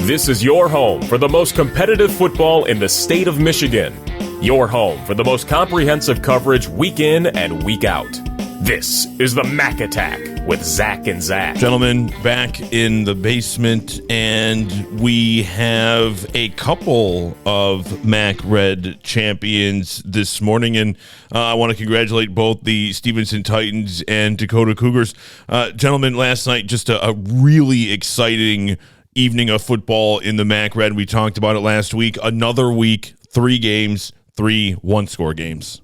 This is your home for the most competitive football in the state of Michigan. Your home for the most comprehensive coverage week in and week out. This is the Mac Attack with Zach and Zach. Gentlemen, back in the basement, and we have a couple of Mac Red champions this morning, and I want to congratulate both the Stevenson Titans and Dakota Cougars. Gentlemen, last night, just a really exciting evening of football in the Mac Red. We talked about it last week. Another week, 3 games, 3 one-score games.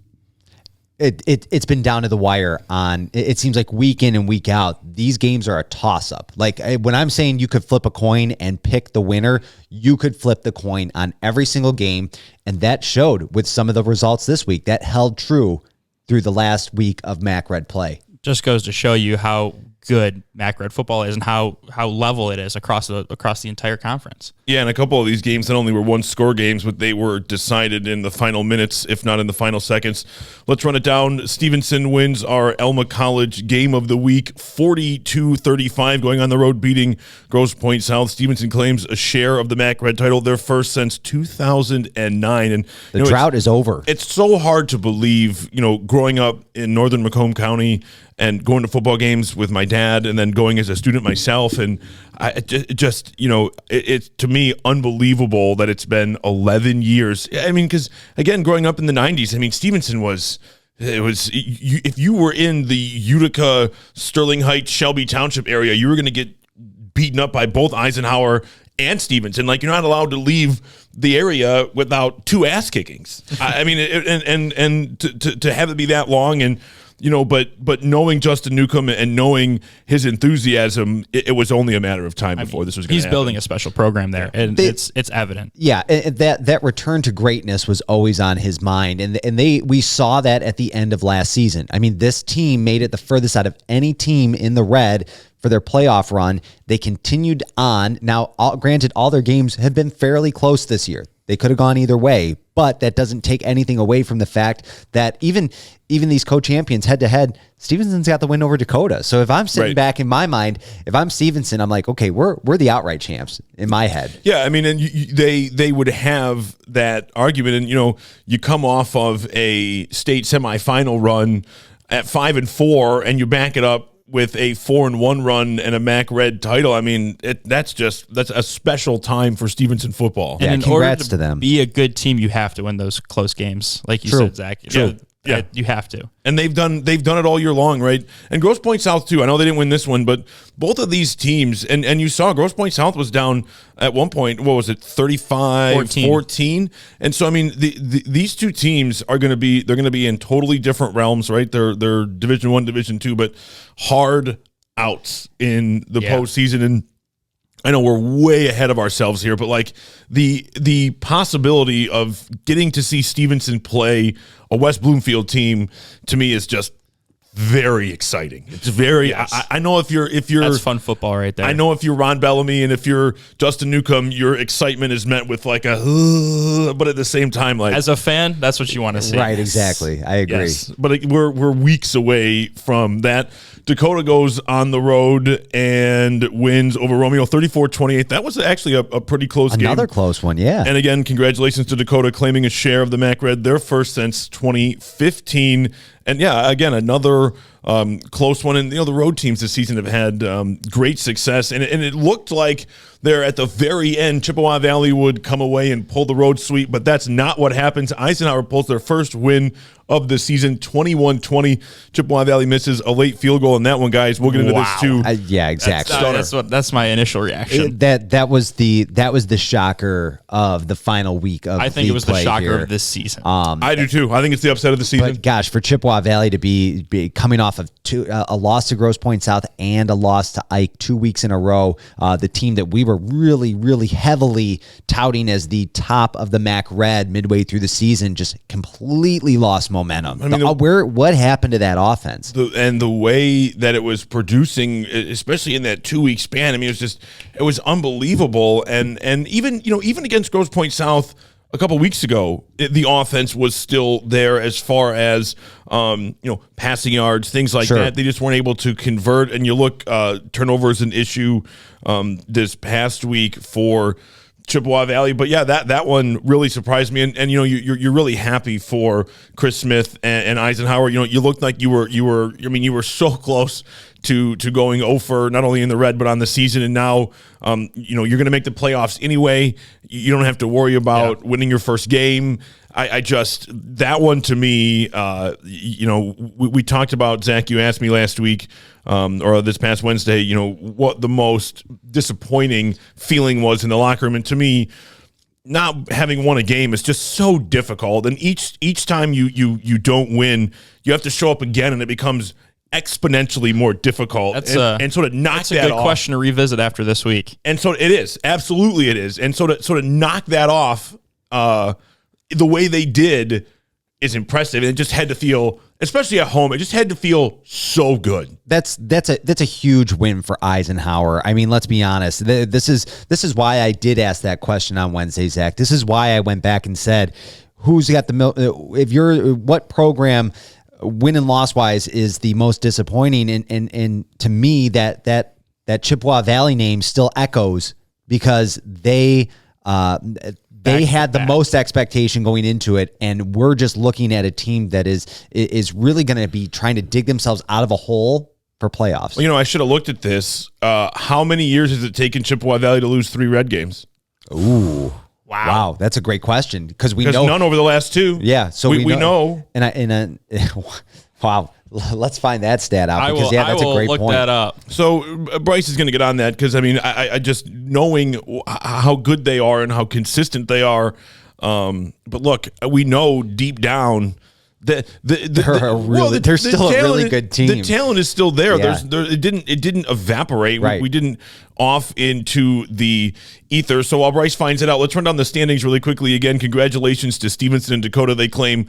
It's been down to the wire on, it seems like week in and week out, these games are a toss-up. Like when I'm saying you could flip a coin and pick the winner, you could flip the coin on every single game, and that showed with some of the results this week. That held true through the last week of Mac Red play. Just goes to show you how good Mac Red football is and how level it is across the entire conference. Yeah, and a couple of these games not only were one-score games, but they were decided in the final minutes, if not in the final seconds. Let's run it down. Stevenson wins our Elma College game of the week, 42-35, going on the road, beating Grosse Pointe South. Stevenson claims a share of the Mac Red title, their first since 2009. And the drought is over. It's so hard to believe, growing up in northern Macomb County and going to football games with my dad and then going as a student myself. And it's to me unbelievable that it's been 11 years. I mean, because, again, growing up in the 90s, I mean, Stevenson if you were in the Utica, Sterling Heights, Shelby Township area, you were going to get beaten up by both Eisenhower and Stevenson. Like, you're not allowed to leave the area without 2 ass kickings. I mean, to have it be that long and, but knowing Justin Newcomb and knowing his enthusiasm, it was only a matter of time before this was going to happen. He's building a special program there, and it's evident. Yeah, and that return to greatness was always on his mind, and we saw that at the end of last season. I mean, this team made it the furthest out of any team in the Red for their playoff run. They continued on. Now, granted, all their games have been fairly close this year. They could have gone either way, but that doesn't take anything away from the fact that even these co-champions head-to-head, Stevenson's got the win over Dakota. So if I'm sitting back in my mind, if I'm Stevenson, I'm like, okay, we're the outright champs in my head. Yeah, I mean, and they would have that argument, and you come off of a state semifinal run at 5-4, and you back it up with a 4-1 run and a Mac Red title. I mean, that's a special time for Stevenson football. Yeah, and in congrats order to them. Be a good team, you have to win those close games, like you said, Zach. True. Yeah, you have to. And they've done it all year long, right? And Grosse Pointe South too. I know they didn't win this one, but both of these teams, and you saw Grosse Pointe South was down at one point. What was it, 35-14? And so I mean, these two teams are going to be in totally different realms, right? They're Division I, Division II, but hard outs in the postseason. And I know we're way ahead of ourselves here, but like the possibility of getting to see Stevenson play a West Bloomfield team to me is just very exciting. It's very. Yes. I know if you're that's fun football right there. I know if you're Ron Bellamy and if you're Justin Newcomb, your excitement is met with like but at the same time, like as a fan, that's what you want to see. Right? Exactly. I agree. Yes. But we're weeks away from that. Dakota goes on the road and wins over Romeo 34-28. That was actually a pretty close game. Another close one, yeah. And again, congratulations to Dakota claiming a share of the Mac Red, their first since 2015. And yeah, again, another close one. And the road teams this season have had great success. And it looked like there at the very end, Chippewa Valley would come away and pull the road sweep, but that's not what happens. Eisenhower pulls their first win of the season, 21-20. Chippewa Valley misses a late field goal in that one, guys. We'll get into this too. Yeah, exactly. That's my initial reaction. That was the shocker of the final week of. I think it was the shocker here. of this season. I do too. I think it's the upset of the season. But gosh, for Chippewa Valley to be coming off of a loss to Grosse Pointe South and a loss to Ike 2 weeks in a row, the team that we were really, really heavily touting as the top of the Mac Red midway through the season just completely lost momentum. I mean, what happened to that offense? And the way that it was producing, especially in that 2 week span, I mean, it was unbelievable. And even against Grosse Pointe South, a couple weeks ago, the offense was still there as far as passing yards, things like that. They just weren't able to convert. And you look, turnover is an issue this past week for Chippewa Valley. But yeah, that one really surprised me. And you're really happy for Chris Smith and Eisenhower. You looked like you were so close to going 0 for not only in the red but on the season. And now you're going to make the playoffs anyway. You don't have to worry about winning your first game. I just, that one to me, we talked about, Zach, you asked me last week or this past Wednesday, what the most disappointing feeling was in the locker room. And to me, not having won a game is just so difficult. And each time you don't win, you have to show up again, and it becomes exponentially more difficult. And sort of knock that's that off. That's a good question to revisit after this week. And so it is. Absolutely it is. And so to sort of knock that off the way they did is impressive. And it just had to feel, especially at home, it just had to feel so good. That's a huge win for Eisenhower. I mean, let's be honest. This is why I did ask that question on Wednesday, Zach. This is why I went back and said, who's got what program win and loss wise is the most disappointing? And to me, that Chippewa Valley name still echoes because they had the most expectation going into it, and we're just looking at a team that is really going to be trying to dig themselves out of a hole for playoffs. Well, I should have looked at this. How many years has it taken Chippewa Valley to lose 3 red games? Ooh. Wow, that's a great question because we know none over the last 2. Yeah, so we know. Wow. Let's find that stat out because that's a great point. Look that up. So Bryce is going to get on that because I just knowing how good they are and how consistent they are. But look, we know deep down they're still a really good team. The talent is still there. Yeah. It didn't evaporate. Right. We didn't off into the ether. So while Bryce finds it out, let's run down the standings really quickly. Again, congratulations to Stevenson and Dakota. They claim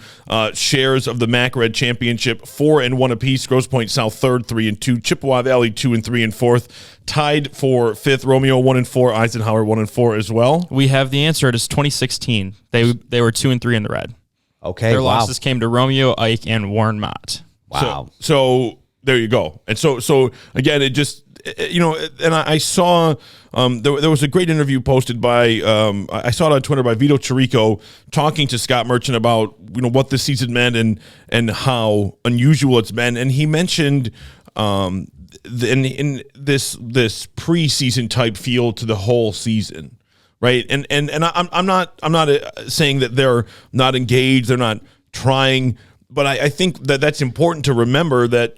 shares of the MAC Red Championship, 4-1 apiece. Grosse Pointe South 3rd, 3-2. Chippewa Valley 2-3 and 4th. Tied for 5th. Romeo 1-4. Eisenhower 1-4 as well. We have the answer. It is 2016. They were 2-3 in the red. Okay. Their losses came to Romeo, Ike, and Warren Mott. Wow. So there you go. And so again, it just, and I saw there was a great interview posted by I saw it on Twitter by Vito Chirico talking to Scott Merchant about what this season meant and how unusual it's been. And he mentioned in this preseason type feel to the whole season. Right. And I'm not saying that they're not engaged, they're not trying, but I think that's important to remember that,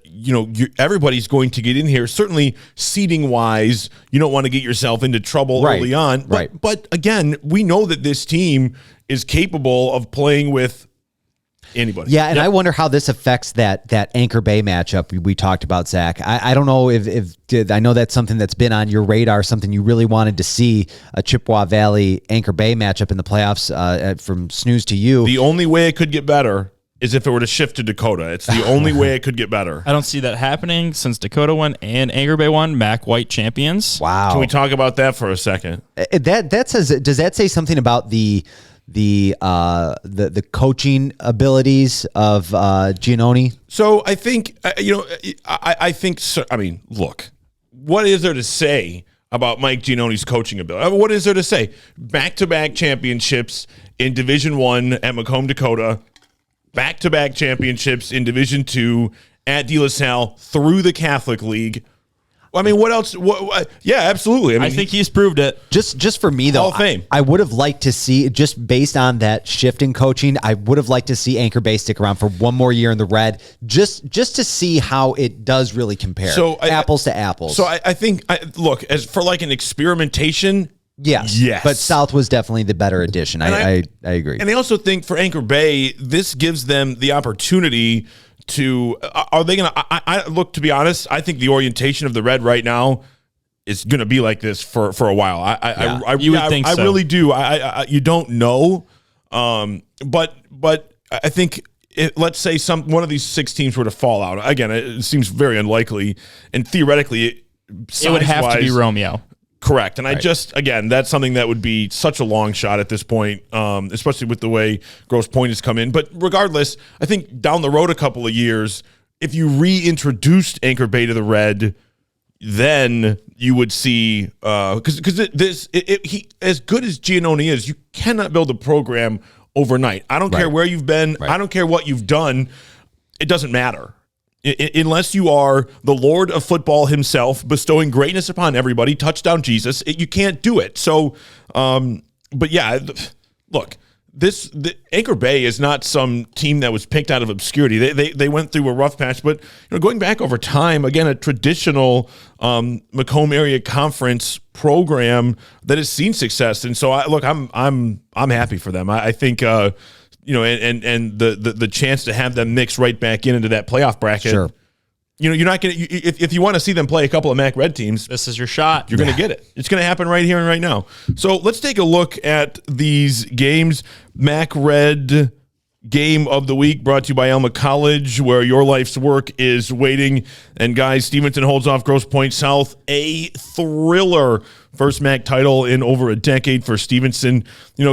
everybody's going to get in here. Certainly seeding wise, you don't want to get yourself into trouble early on. But again, we know that this team is capable of playing with anybody. Yeah, and I wonder how this affects that Anchor Bay matchup we talked about, Zach. I don't know if I know that's something that's been on your radar, something you really wanted to see, a Chippewa Valley Anchor Bay matchup in the playoffs from snooze to you. The only way it could get better is if it were to shift to Dakota. It's the only way it could get better. I don't see that happening since Dakota won and Anchor Bay won, MAC White champions. Wow. Can we talk about that for a second? That says, does that say something about the coaching abilities of Giannoni? So I think I think so. I mean, look, what is there to say about Mike Giannoni's coaching ability? What is there to say? Back-to-back championships in Division I at Macomb, Dakota. Back-to-back championships in Division II at De La Salle through the Catholic League. I mean, what else? Yeah, absolutely. I think he's proved it. Just for me, though, Hall of Fame. I would have liked to see, just based on that shift in coaching, I would have liked to see Anchor Bay stick around for one more year in the red, just to see how it does really compare. So apples to apples. So I think, look, as for like an experimentation, yes. But South was definitely the better addition. I agree. And I also think for Anchor Bay, this gives them the opportunity to, are they going to, I look, to be honest, I think the orientation of the red right now is going to be like this for a while. I really do. You don't know. But I think let's say one of these 6 teams were to fall out. Again, it seems very unlikely. And theoretically, it would have to be Romeo. Correct. And I just, again, that's something that would be such a long shot at this point, especially with the way Grosse Pointe has come in. But regardless, I think down the road a couple of years, if you reintroduced Anchor Bay to the Red, then you would see, because he as good as Giannone is, you cannot build a program overnight. I don't care where you've been. I don't care what you've done. It doesn't matter. Unless you are the Lord of football himself, bestowing greatness upon everybody, touchdown Jesus, you can't do it. So, but yeah, look, the Anchor Bay is not some team that was picked out of obscurity. They went through a rough patch, but going back over time, again, a traditional Macomb area conference program that has seen success. And so, I'm happy for them. I think. And the chance to have them mix right back into that playoff bracket. Sure. You're not going to, if you want to see them play a couple of MAC Red teams, this is your shot. You're going to get it. It's going to happen right here and right now. So let's take a look at these games. MAC Red game of the week brought to you by Alma College, where your life's work is waiting. And guys, Stevenson holds off Grosse Pointe South, a thriller. First MAC title in over a decade for Stevenson.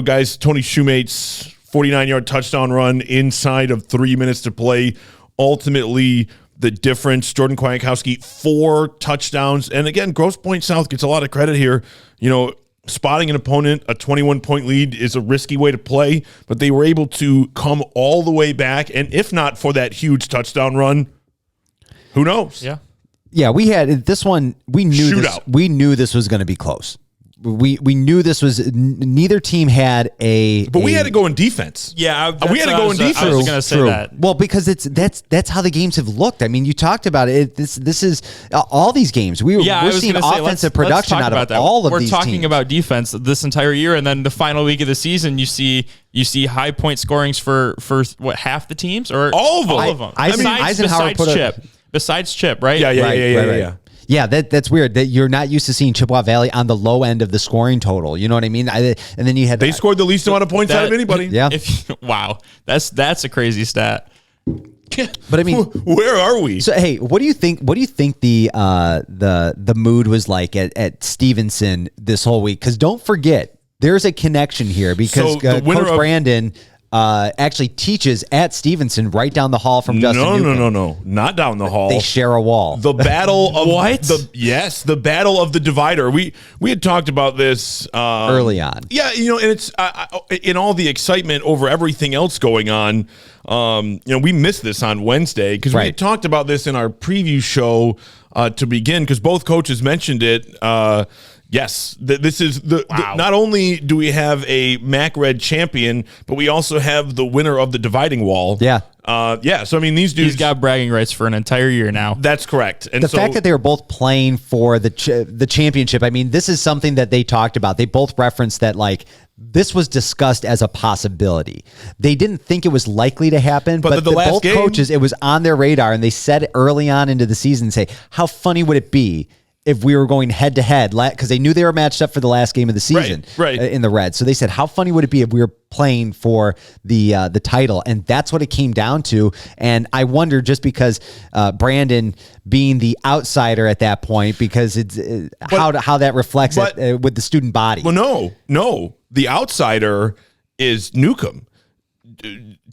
Guys, Tony Shoemate's 49-yard touchdown run inside of 3 minutes to play. Ultimately, the difference. Jordan Kwiatkowski, 4 touchdowns. And again, Grosse Pointe South gets a lot of credit here. Spotting an opponent, a 21-point lead is a risky way to play, but they were able to come all the way back. And if not for that huge touchdown run, who knows? Yeah. Yeah, we had this one. We knew this was going to be close. We knew this was neither team had but we had to go in defense. Yeah, we had to go in defense. I was going to say that. Well, because that's how the games have looked. I mean, you talked about it. This is all these games. We're seeing offensive production out of all of these teams. We're talking about defense this entire year, and then the final week of the season, you see high point scorings for what, half the teams or all of them. Besides Chip, right? Yeah. Yeah, that's weird. That you're not used to seeing Chippewa Valley on the low end of the scoring total. You know what I mean? And then you had they scored the least amount of points out of anybody. Yeah. Wow, that's a crazy stat. But I mean, where are we? So hey, what do you think? What do you think the mood was like at Stevenson this whole week? Because don't forget, there's a connection here because Coach Brandon actually teaches at Stevenson right down the hall from Justin Newcomb. No, not down the hall. They share a wall. The battle of what? The battle of the divider. We had talked about this early on. Yeah, and it's in all the excitement over everything else going on. We missed this on Wednesday because we had talked about this in our preview show to begin because both coaches mentioned it. Yes, this is not only do we have a MAC Red champion, but we also have the winner of the dividing wall. Yeah. So, I mean, these dudes. He's got bragging rights for an entire year now. That's correct. And the fact that they were both playing for the championship, I mean, this is something that they talked about. They both referenced that, this was discussed as a possibility. They didn't think it was likely to happen, but both coaches, it was on their radar, and they said early on into the season, how funny would it be if we were going head to head, because they knew they were matched up for the last game of the season in the Red. So they said, how funny would it be if we were playing for the title? And that's what it came down to. And I wonder, just because Brandon being the outsider at that point, because it's how that reflects with the student body. Well, no. The outsider is Newcomb.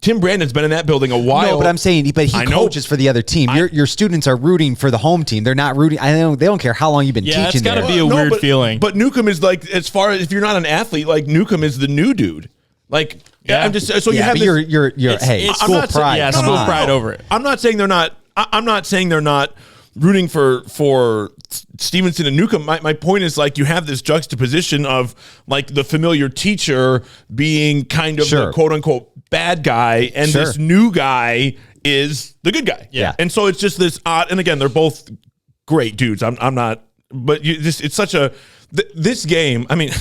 Tim Brandon's been in that building a while. No, but I'm saying, he coaches for the other team. Your students are rooting for the home team. They're not rooting. They don't care how long you've been teaching. Yeah, it's got to be a weird feeling. But Newcomb is as far as if you're not an athlete, Newcomb is the new dude. I'm just so you have it's school pride. Yeah, school pride over it. I'm not saying they're not. I'm not saying they're not rooting for Stevenson and Newcomb. My point is you have this juxtaposition of the familiar teacher being kind of the quote unquote bad guy, and this new guy is the good guy. Yeah. And so it's just this odd, and again, they're both great dudes. I'm not, but it's such this game. I mean,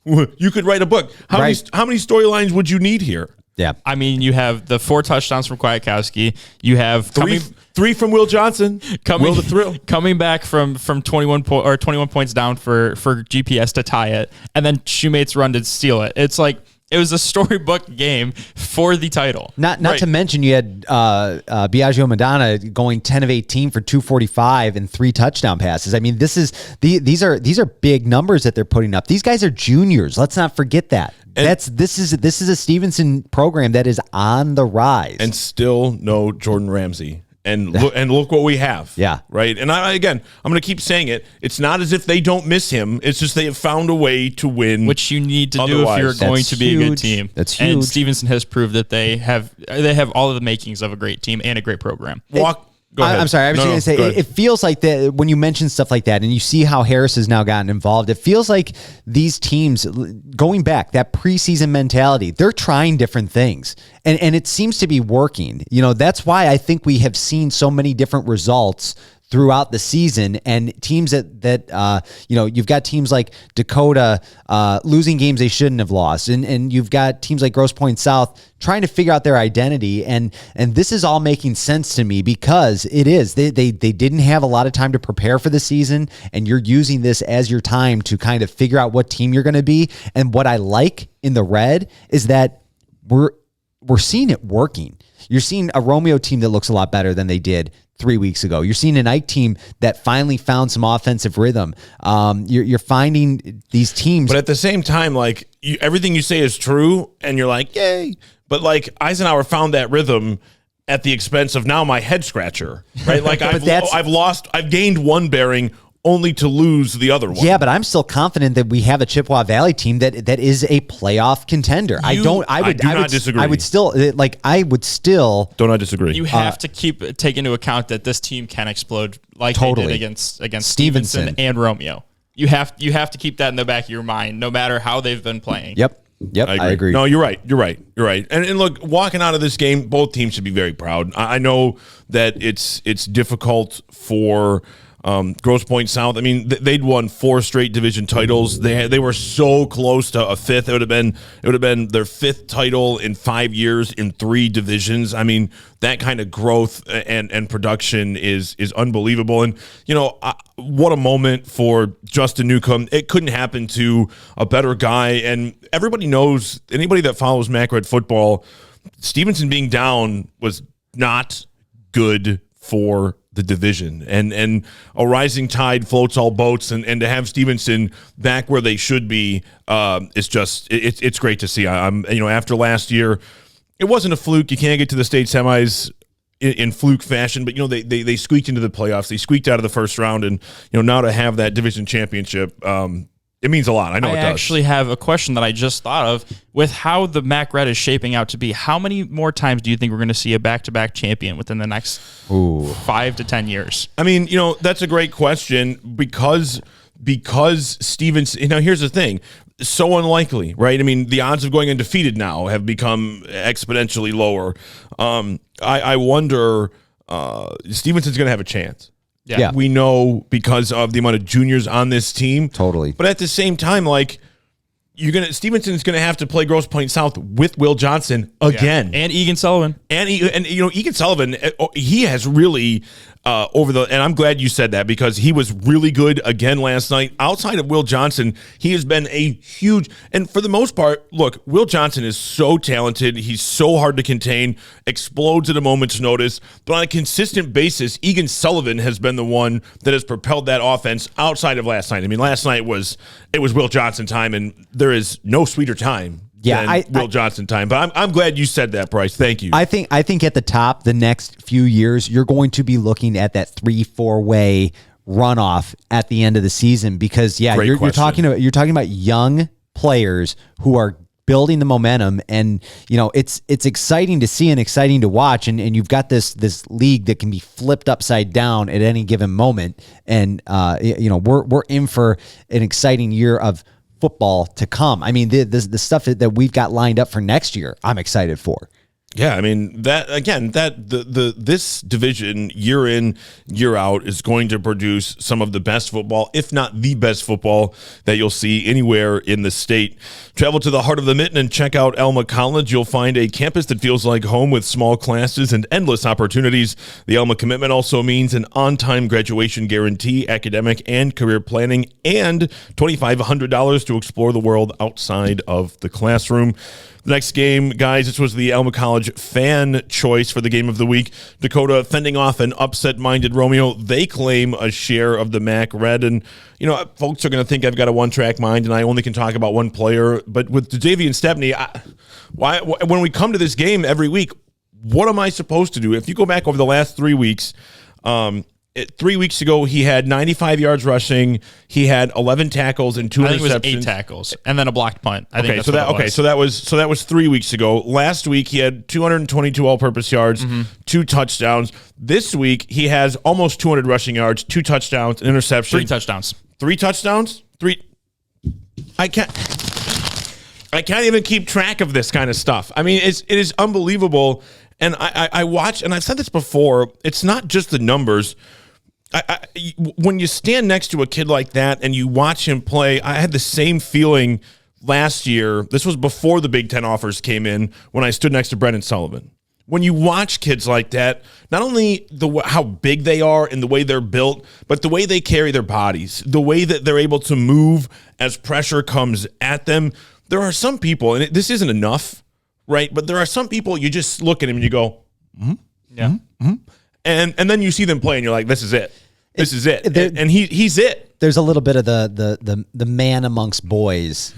you could write a book. How many storylines would you need here? Yeah. I mean, you have the 4 touchdowns from Kwiatkowski. You have three from Will Johnson. Will the Thrill. Coming back from 21 points down for GPS to tie it, and then Shoemate's run to steal it. It's It was a storybook game for the title. Not to mention you had Biagio Madonna going 10 of 18 for 245 and 3 touchdown passes. I mean, these are big numbers that they're putting up. These guys are juniors. Let's not forget that. This is a Stevenson program that is on the rise. And still no Jordan Ramsey. And look what we have. Yeah. Right. And I'm going to keep saying it. It's not as if they don't miss him. It's just they have found a way to win. Which you need to do if you're going to be a good team. That's huge. And Stevenson has proved that they have all of the makings of a great team and a great program. Go ahead. I'm sorry. I was just going to say, it feels like that when you mention stuff like that and you see how Harris has now gotten involved, it feels like these teams, going back, that preseason mentality, they're trying different things. And it seems to be working. That's why I think we have seen so many different results throughout the season, and teams that you've got teams like Dakota losing games they shouldn't have lost, and you've got teams like Grosse Pointe South trying to figure out their identity, and this is all making sense to me because it is they didn't have a lot of time to prepare for the season, and you're using this as your time to kind of figure out what team you're going to be. And what I like in the Red is that we're seeing it working. You're seeing a Romeo team that looks a lot better than they did 3 weeks ago. You're seeing an Ike team that finally found some offensive rhythm. You're finding these teams. But at the same time, like everything you say is true, and you're like, yay. But like Eisenhower found that rhythm at the expense of now my head scratcher, right? Like I've gained one bearing only to lose the other one. Yeah, but I'm still confident that we have a Chippewa Valley team that is a playoff contender. I do not disagree. I would still do not disagree. You have to take into account that this team can explode like they did against Stevenson and Romeo. You have to keep that in the back of your mind, no matter how they've been playing. Yep, I agree. No, you're right. And look, walking out of this game, both teams should be very proud. I know that it's difficult for Grosse Pointe South. I mean, they'd won 4 straight division titles. They were so close to a 5th. It would have been their 5th title in 5 years in 3 divisions. I mean, that kind of growth and production is unbelievable. And what a moment for Justin Newcomb. It couldn't happen to a better guy. And everybody knows, anybody that follows MAC Red football, Stevenson being down was not good for the division, and a rising tide floats all boats, and to have Stevenson back where they should be it's great to see. After last year, it wasn't a fluke. You can't get to the state semis in fluke fashion, but they squeaked into the playoffs. They squeaked out of the first round, and now to have that division championship, it means a lot. I know it does. I actually have a question that I just thought of. With how the MAC Red is shaping out to be, how many more times do you think we're going to see a back-to-back champion within the next 5 to 10 years? I mean, that's a great question because Stevenson. Here's the thing. So unlikely, right? I mean, the odds of going undefeated now have become exponentially lower. I wonder Stevenson's going to have a chance. Yeah. We know because of the amount of juniors on this team. Totally. But at the same time, like, Stevenson's going to have to play Grosse Pointe South with Will Johnson again. And Egan Sullivan. And Egan Sullivan, he has really and I'm glad you said that because he was really good again last night. Outside of Will Johnson, he has been a huge, and for the most part, look, Will Johnson is so talented. He's so hard to contain, explodes at a moment's notice, but on a consistent basis, Egan Sullivan has been the one that has propelled that offense outside of last night. I mean, last night was Will Johnson time, and there is no sweeter time. Will Johnson time. But I'm glad you said that, Bryce. Thank you. I think at the top, the next few years, you're going to be looking at that 3-4 way runoff at the end of the season because you're talking about young players who are building the momentum, and it's exciting to see and exciting to watch, and you've got this league that can be flipped upside down at any given moment, and we're in for an exciting year of football to come. I mean, the stuff that we've got lined up for next year, I'm excited for. Yeah, I mean this division year in, year out is going to produce some of the best football, if not the best football that you'll see anywhere in the state. Travel to the heart of the Mitten and check out Alma College. You'll find a campus that feels like home with small classes and endless opportunities. The Alma commitment also means an on-time graduation guarantee, academic and career planning, and $2,500 to explore the world outside of the classroom. The next game, guys, this was the Alma College fan choice for the game of the week. Dakota fending off an upset-minded Romeo. They claim a share of the MAC Red. And, folks are going to think I've got a one-track mind and I only can talk about one player. But with Javian Stepney, when we come to this game every week, what am I supposed to do? If you go back over the last 3 weeks, 3 weeks ago, he had 95 yards rushing. He had 11 tackles and 2 interceptions. I think it was 8 tackles and then a blocked punt. So that was 3 weeks ago. Last week he had 222 all-purpose yards, 2 touchdowns. This week he has almost 200 rushing yards, 2 touchdowns, an interception. 3 touchdowns. 3 touchdowns? 3. I can't even keep track of this kind of stuff. I mean, it is unbelievable. And I watch, and I've said this before. It's not just the numbers. When you stand next to a kid like that and you watch him play, I had the same feeling last year. This was before the Big Ten offers came in, when I stood next to Brendan Sullivan. When you watch kids like that, not only how big they are and the way they're built, but the way they carry their bodies, the way that they're able to move as pressure comes at them. There are some people, and this isn't enough, right? But there are some people, you just look at him and you go, yeah. And then you see them play and you're like, this is it. This is it. And he's it. There's a little bit of the man amongst boys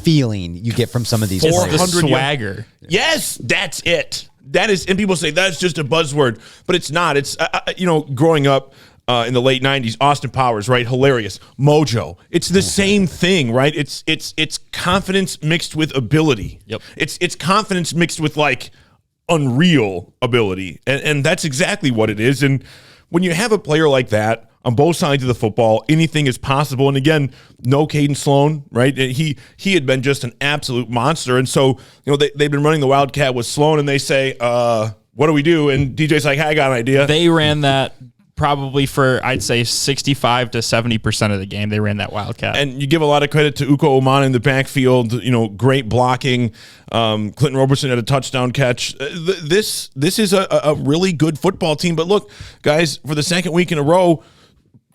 feeling you get from some of these players. The swagger. Yes, that's it. That is, and people say that's just a buzzword, but it's not. It's growing up in the late 90s, Austin Powers, right? Hilarious. Mojo. It's the same thing, right? It's confidence mixed with ability. Yep. It's confidence mixed with like unreal ability. And that's exactly what it is. And when you have a player like that on both sides of the football, anything is possible. And again, no Caden Sloan, right? He had been just an absolute monster. And so, they've been running the Wildcat with Sloan, and they say, what do we do? And DJ's like, hey, I got an idea. They ran that probably for, I'd say, 65 to 70% of the game. They ran that Wildcat. And you give a lot of credit to Uko Oman in the backfield, great blocking. Clinton Roberson had a touchdown catch. This is a really good football team. But look, guys, for the second week in a row,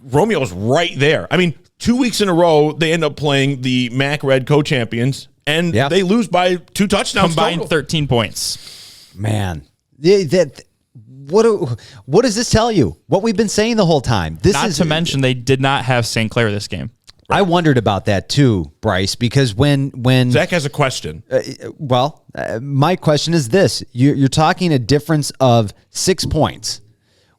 Romeo's right there. I mean, 2 weeks in a row, they end up playing the MAC Red co-champions, and they lose by 2 touchdowns combined total. 13 points. Man, what does this tell you? What we've been saying the whole time. Not to mention they did not have St. Clair this game. I wondered about that too, Bryce, because when Zach has a question. My question is this: you're talking a difference of 6 points.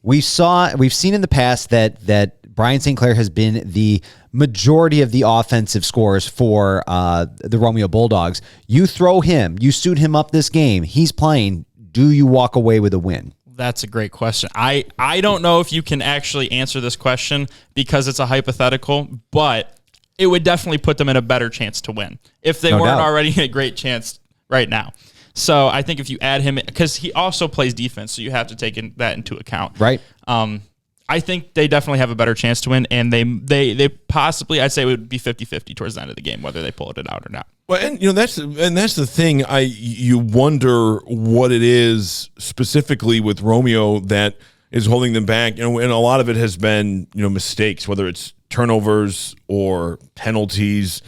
We've seen in the past that Brian St. Clair has been the majority of the offensive scores for the Romeo Bulldogs. You throw him, you suit him up this game. He's playing. Do you walk away with a win? That's a great question. I don't know if you can actually answer this question because it's a hypothetical, but it would definitely put them in a better chance to win if they weren't already in a great chance right now. So I think if you add him, because he also plays defense, so you have to take that into account. Right. I think they definitely have a better chance to win, and they possibly, I'd say it would be 50-50 towards the end of the game, whether they pull it out or not. Well, and you know that's the thing. You wonder what it is specifically with Romeo that is holding them back. You know, and a lot of it has been mistakes, whether it's turnovers or penalties,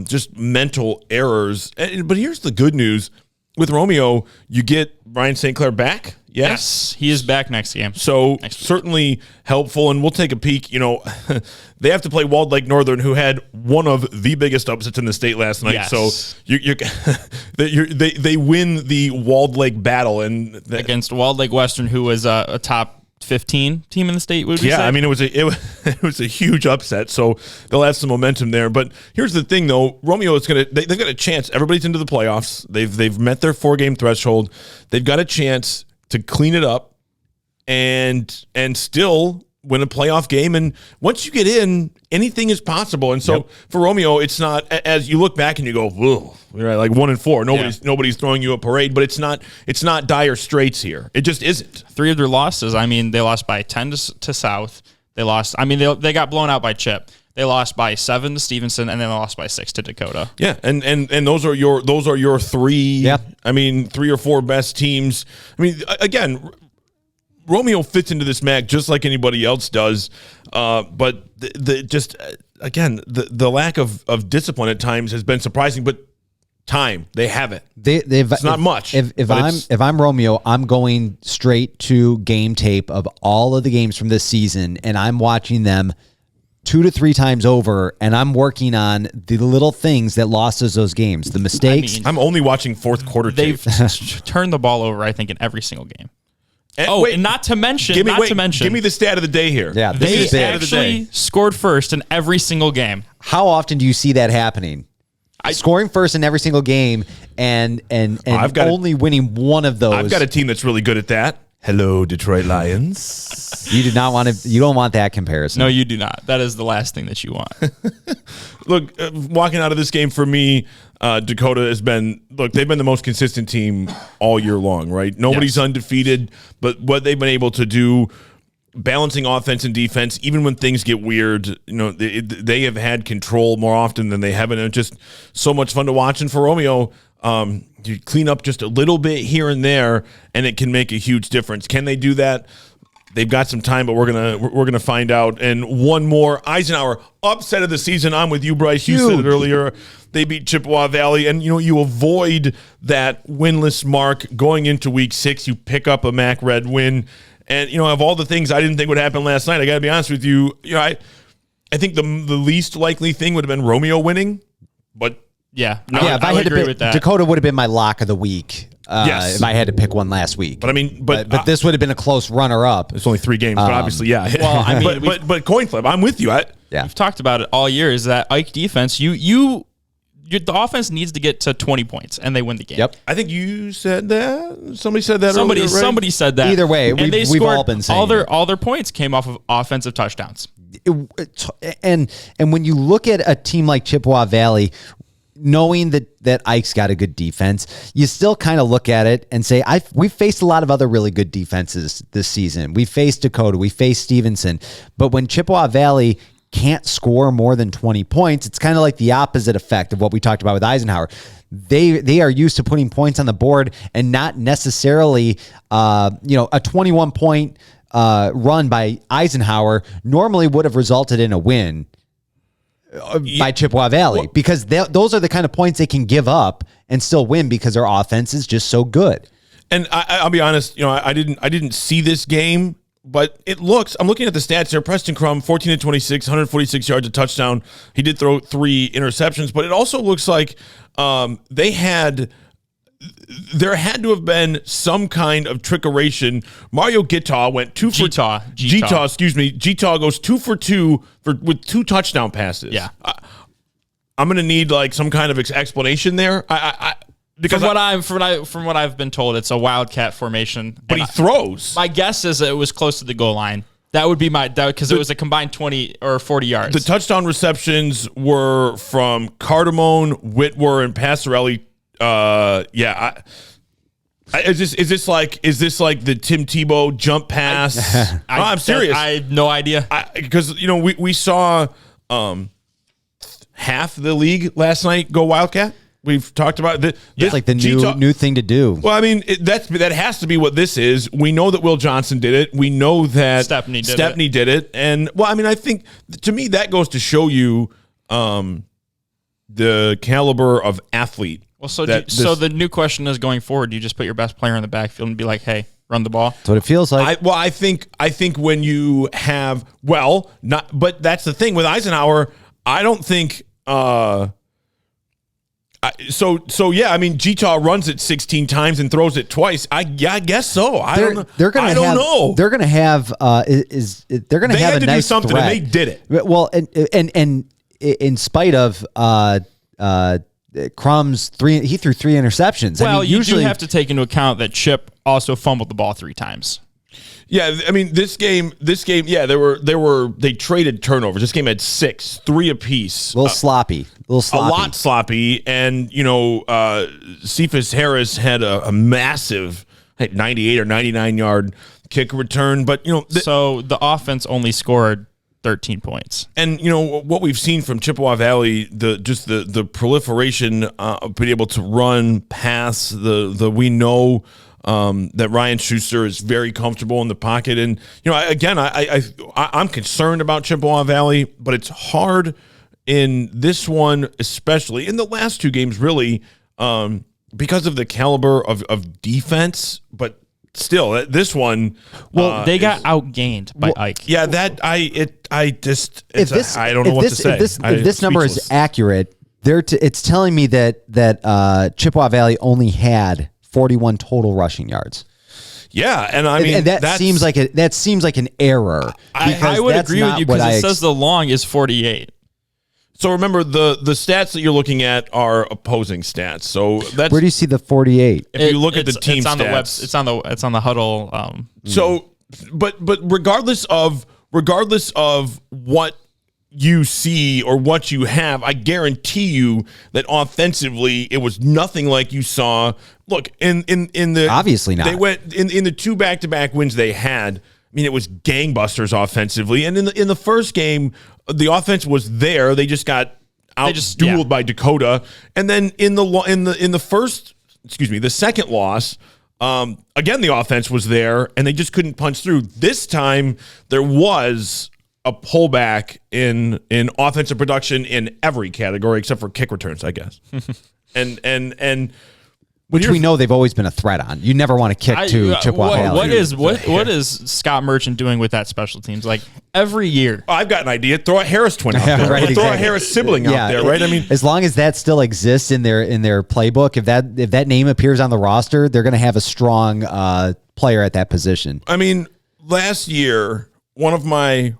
just mental errors. But here's the good news: with Romeo, you get Brian St. Clair back. Yes, he is back next game. So certainly helpful, and we'll take a peek. They have to play Walled Lake Northern, who had one of the biggest upsets in the state last night. Yes. So they win the Walled Lake battle against Walled Lake Western, who was a top 15 team in the state. Would you say? I mean it was a huge upset. So they'll have some momentum there. But here's the thing, though: Romeo is they've got a chance. Everybody's into the playoffs. They've met their 4-game threshold. They've got a chance to clean it up and still win a playoff game. And once you get in, anything is possible. And so for Romeo, it's not, as you look back and you go, whoa, right, like 1-4. Nobody's throwing you a parade, but it's not dire straits here. It just isn't. 3 of their losses, I mean, they lost by 10 to South. They lost, I mean, they got blown out by Chip. They lost by 7 to Stevenson, and then they lost by 6 to Dakota. Yeah, and those are your 3. Yeah. I mean, 3 or 4 best teams. I mean, again, Romeo fits into this MAC just like anybody else does, but the lack of discipline at times has been surprising. But time, they have it. It's not much. If I'm Romeo, I'm going straight to game tape of all of the games from this season, and I'm watching them 2 to 3 times over, and I'm working on the little things that lost us those games, the mistakes. I'm only watching fourth quarter tape. They've turned the ball over, I think, in every single game. And not to mention, give me the stat of the day here. Yeah, they actually scored first in every single game. How often do you see that happening? Scoring first in every single game, and only winning one of those. I've got a team that's really good at that. Hello, Detroit Lions. You don't want that comparison. No, you do not. That is the last thing that you want. Look, walking out of this game for me, Dakota has been, they've been the most consistent team all year long, right? Nobody's undefeated, but what they've been able to do, balancing offense and defense, even when things get weird, they have had control more often than they haven't. And it's just so much fun to watch. And for Romeo, you clean up just a little bit here and there, and it can make a huge difference. Can they do that? They've got some time, but we're gonna find out. And one more, Eisenhower upset of the season. I'm with you, Bryce. You said it earlier. They beat Chippewa Valley, and you avoid that winless mark going into week 6. You pick up a MAC Red win, and of all the things I didn't think would happen last night, I got to be honest with you. I think the least likely thing would have been Romeo winning, but. Yeah, if I had to pick, Dakota would have been my lock of the week. Yes. If I had to pick one last week. But I mean, but this would have been a close runner-up. It's only 3 games, but obviously, yeah. Well, I mean, but coin flip. I'm with you. We've talked about it all year. Is that Ike defense? The offense needs to get to 20 points, and they win the game. Yep. I think you said that. Somebody said that. Earlier, right? Somebody said that. Either way, we've all been saying all their points came off of offensive touchdowns. And when you look at a team like Chippewa Valley, knowing that Ike's got a good defense, you still kind of look at it and say, we've faced a lot of other really good defenses this season. We faced Dakota, we faced Stevenson, but when Chippewa Valley can't score more than 20 points, it's kind of like the opposite effect of what we talked about with Eisenhower. They are used to putting points on the board, and not necessarily a 21-point run by Eisenhower normally would have resulted in a win by Chippewa Valley, because those are the kind of points they can give up and still win because their offense is just so good. And I'll be honest, I didn't see this game, but I'm looking at the stats there. Preston Crum, 14 of 26, 146 yards, a touchdown. He did throw 3 interceptions, but it also looks like there had to have been some kind of trickeration. Mario Gitaw went 2 for Gitaw goes 2 for 2 with 2 touchdown passes. Yeah, I'm gonna need some kind of explanation there. Because from what I've been told, it's a wildcat formation. But he throws. My guess is it was close to the goal line. That would be because it was a combined 20 or 40 yards. The touchdown receptions were from Cardamone, Whitwer, and Passarelli. Is this like the Tim Tebow jump pass? I'm serious. I have no idea. Because we saw half the league last night go Wildcat. We've talked about it. It's like the new thing to do. Well, I mean, that has to be what this is. We know that Will Johnson did it. We know that Stepney did it. And well, I mean, I think to me that goes to show you the caliber of athlete. Well, so the new question is, going forward, do you just put your best player in the backfield and be like, hey, run the ball? That's what it feels like. I think when you have, but that's the thing with Eisenhower. I don't think. I mean, Gitaw runs it 16 times and throws it twice. I guess so. I don't know. They're going to have they're going to have a nice something, threat. And they did it. Well, and in spite of Crum's he threw 3 interceptions. Well, I mean, usually you do have to take into account that Chip also fumbled the ball 3 times. Yeah, I mean this game. Yeah, they traded turnovers. This game had 6, 3 apiece. A little sloppy. A lot sloppy, and Cephas Harris had a massive 98 or 99 yard kick return, but so the offense only scored 13 points. And what we've seen from Chippewa Valley, the proliferation of being able to run, pass, we know that Ryan Schuster is very comfortable in the pocket, and I'm concerned about Chippewa Valley, but it's hard in this one, especially in the last 2 games, really, because of the caliber of defense, but. Still, this one. Well, they got outgained by Ike. Yeah, I don't know what to say. If this number is accurate, it's telling me that Chippewa Valley only had 41 total rushing yards. Yeah, and I mean and that seems like an error. I would agree with you because it says the long is 48. So remember, the stats that you're looking at are opposing stats. So that's where do you see the 48? If you look at the team stats, it's on the huddle. So, but regardless of what you see or what you have, I guarantee you that offensively it was nothing like you saw. Look, in the obviously not. They went in the 2 back-to-back wins they had. I mean, it was gangbusters offensively, and in the first game, the offense was there. They just got out-dueled by Dakota, and then in the second loss, again the offense was there, and they just couldn't punch through. This time there was a pullback in offensive production in every category except for kick returns, I guess, and. Which we know they've always been a threat on. You never want to kick to Chippewa Valley. What is Scott Merchant doing with that special teams? Like every year, I've got an idea. Throw a Harris twin out there. Right, Throw a Harris sibling out there. Right? I mean, as long as that still exists in their playbook, if that name appears on the roster, they're going to have a strong player at that position. I mean, last year, one of my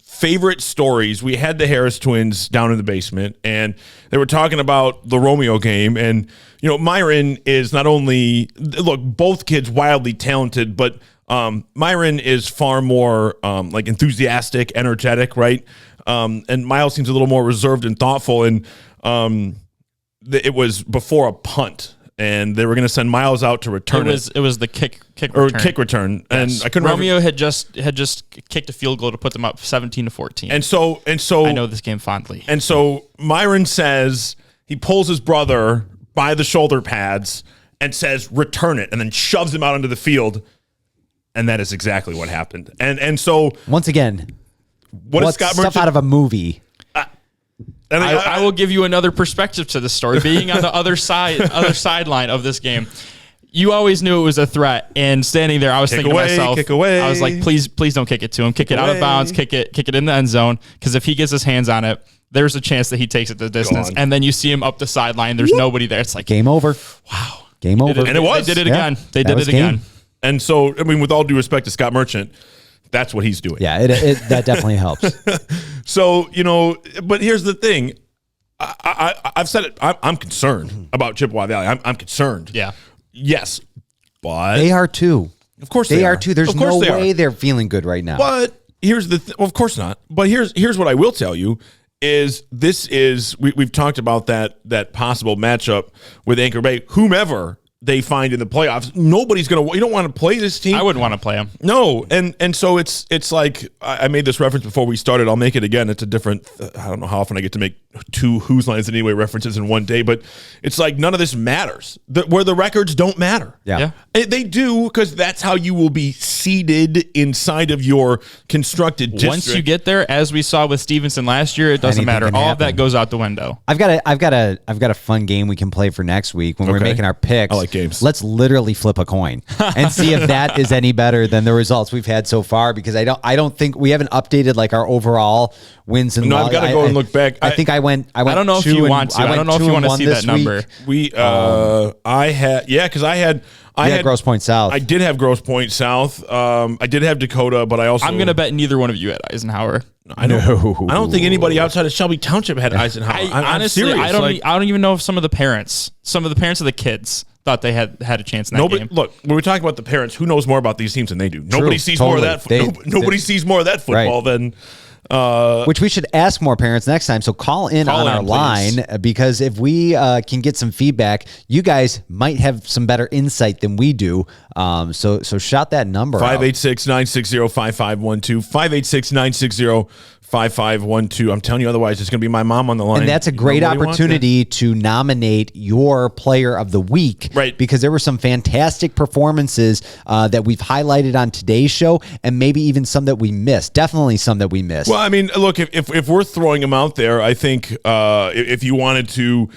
favorite stories, we had the Harris twins down in the basement, and they were talking about the Romeo game. And, Myron is not only, both kids wildly talented, but Myron is far more enthusiastic, energetic, right? And Miles seems a little more reserved and thoughtful. And it was before a punt. And they were going to send Miles out to return it. It was the kick return. And yes. I couldn't Romeo remember. had just kicked a field goal to put them up 17-14. And so I know this game fondly. And so Myron says he pulls his brother by the shoulder pads and says, "Return it," and then shoves him out onto the field. And that is exactly what happened. And so once again, what's Scott stuff out of a movie? And I will give you another perspective to this story. Being on the other sideline of this game, you always knew it was a threat. And standing there, I was thinking to myself, I was like, please don't kick it to him. Kick it out of bounds. Kick it in the end zone. Because if he gets his hands on it, there's a chance that he takes it the distance. Gone. And then you see him up the sideline. There's nobody there. It's like game over. Wow, game over. And it was. They did it again. They did it game. again. And so, I mean, with all due respect to Scott Merchant, that's what he's doing. Yeah, that definitely helps. So, but here's the thing. I've said it. I'm concerned about Chippewa Valley. I'm concerned. Yeah. Yes, but they are too. Of course they are too. There's of course no way they're feeling good right now. But here's the well, of course not. But here's what I will tell you is we've talked about that possible matchup with Anchor Bay, whomever they find in the playoffs. Nobody's gonna. You don't want to play this team. I wouldn't want to play them. No, and so it's like I made this reference before we started. I'll make it again. It's a different. I don't know how often I get to make 2 Who's Lines Anyway references in one day, but it's like none of this matters. Where the records don't matter. Yeah. They do, because that's how you will be seeded inside of your constructed district. Once you get there, as we saw with Stevenson last year, it doesn't Anything matter. can All of happen. that goes out the window. I've got a fun game we can play for next week when we're Okay. making our picks. I like games. Let's literally flip a coin and see if that is any better than the results we've had so far, because I don't think we haven't updated like our overall wins and No, losses. I've got to go and look back. I think I went. I don't know if you want to. I don't know if you want to see that number. I had because I had Grosse Pointe South. I did have Grosse Pointe South. I did have Dakota, but I also I'm going to bet neither one of you had Eisenhower. I don't think anybody outside of Shelby Township had Eisenhower. I'm Honestly, serious. I don't even know if some of the parents of the kids thought they had a chance in that game. Look, when we talk about the parents, who knows more about these teams than they do? Nobody sees more of that. Nobody sees more of that football than. Which we should ask more parents next time. So call in on our line, because if we can get some feedback, you guys might have some better insight than we do. So shout that number 586-960-5512. 586-960-5512. I'm telling you, otherwise it's going to be my mom on the line. And that's a great opportunity to nominate your player of the week. Right. Because there were some fantastic performances that we've highlighted on today's show, and maybe even some that we missed. Definitely some that we missed. Well, I mean, look, if we're throwing them out there, I think if you wanted to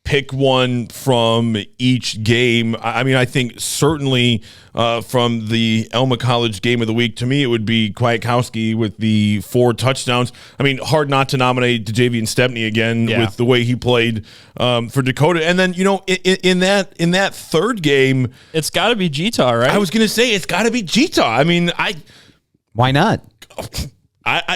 pick one from each game, I mean, I think certainly from the Elma College game of the week, to me, it would be Kwiatkowski with the 4 touchdowns. I mean, hard not to nominate DeJavian Stepney again with the way he played for Dakota. And then, in that third game, it's got to be Gita, right? I was going to say it's got to be Gita. I mean, why not?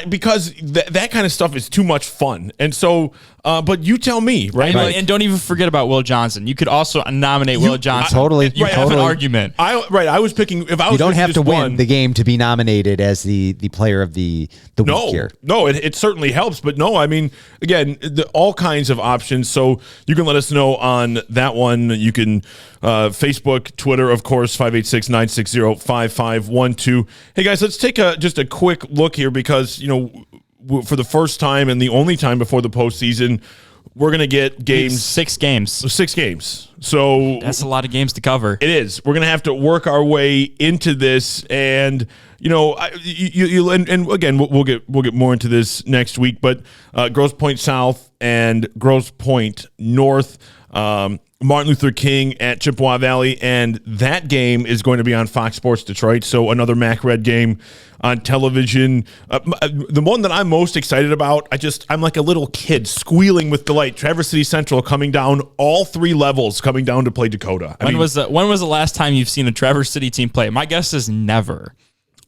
Because that kind of stuff is too much fun. And so, but you tell me, right? And don't even forget about Will Johnson. You could also nominate Will Johnson. Totally. You have an argument. I was picking, if I was you don't have to win one, the game to be nominated as the player of the week here. No, it certainly helps. But no, I mean, again, all kinds of options. So you can let us know on that one. You can Facebook, Twitter, of course, 586-960-5512. Hey, guys, let's take just a quick look here because, for the first time and the only time before the postseason, we're going to get games. 6 games. 6 games. So that's a lot of games to cover. It is. We're going to have to work our way into this. And, and again, we'll get more into this next week. But Grosse Pointe South and Grosse Pointe North, Martin Luther King at Chippewa Valley, and that game is going to be on Fox Sports Detroit, so another MAC Red game on television. The one that I'm most excited about, I'm like a little kid squealing with delight. Traverse City Central coming down all 3 levels, coming down to play Dakota. When was the last time you've seen a Traverse City team play? My guess is never.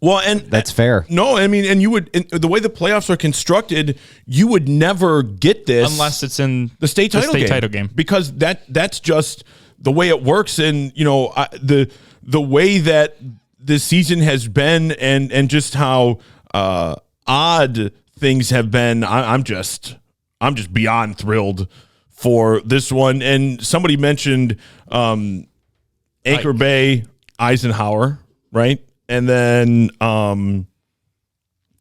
Well, and that's fair. No, I mean, and you would, the way the playoffs are constructed, you would never get this unless it's in the state title game, because that's just the way it works. And the way that this season has been, and just how odd things have been, I'm just beyond thrilled for this one. And somebody mentioned Anchor Bay, Eisenhower, right? And then, what am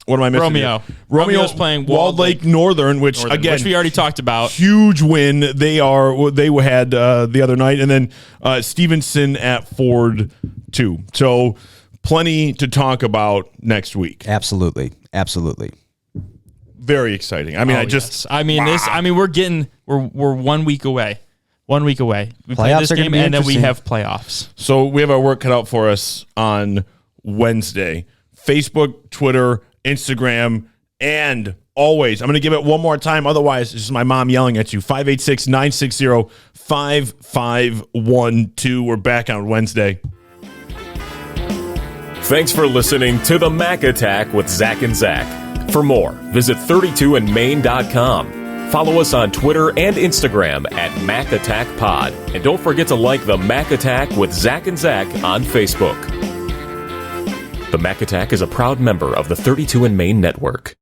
I missing? Romeo's playing Walled Lake Northern, which we already talked about. Huge win. They had the other night, and then Stevenson at Ford 2. So plenty to talk about next week. Absolutely. Very exciting. I mean, we're 1 week away. 1 week away. We play this game, and then we have playoffs. So we have our work cut out for us on Wednesday. Facebook, Twitter, Instagram, and always, I'm going to give it one more time. Otherwise, it's just my mom yelling at you. 586-960-5512. We're back on Wednesday. Thanks for listening to the Mac Attack with Zach and Zach. For more, visit 32andmain.com. Follow us on Twitter and Instagram at Mac Attack Pod. And don't forget to like the Mac Attack with Zach and Zach on Facebook. The Mac Attack is a proud member of the 32 and Main Network.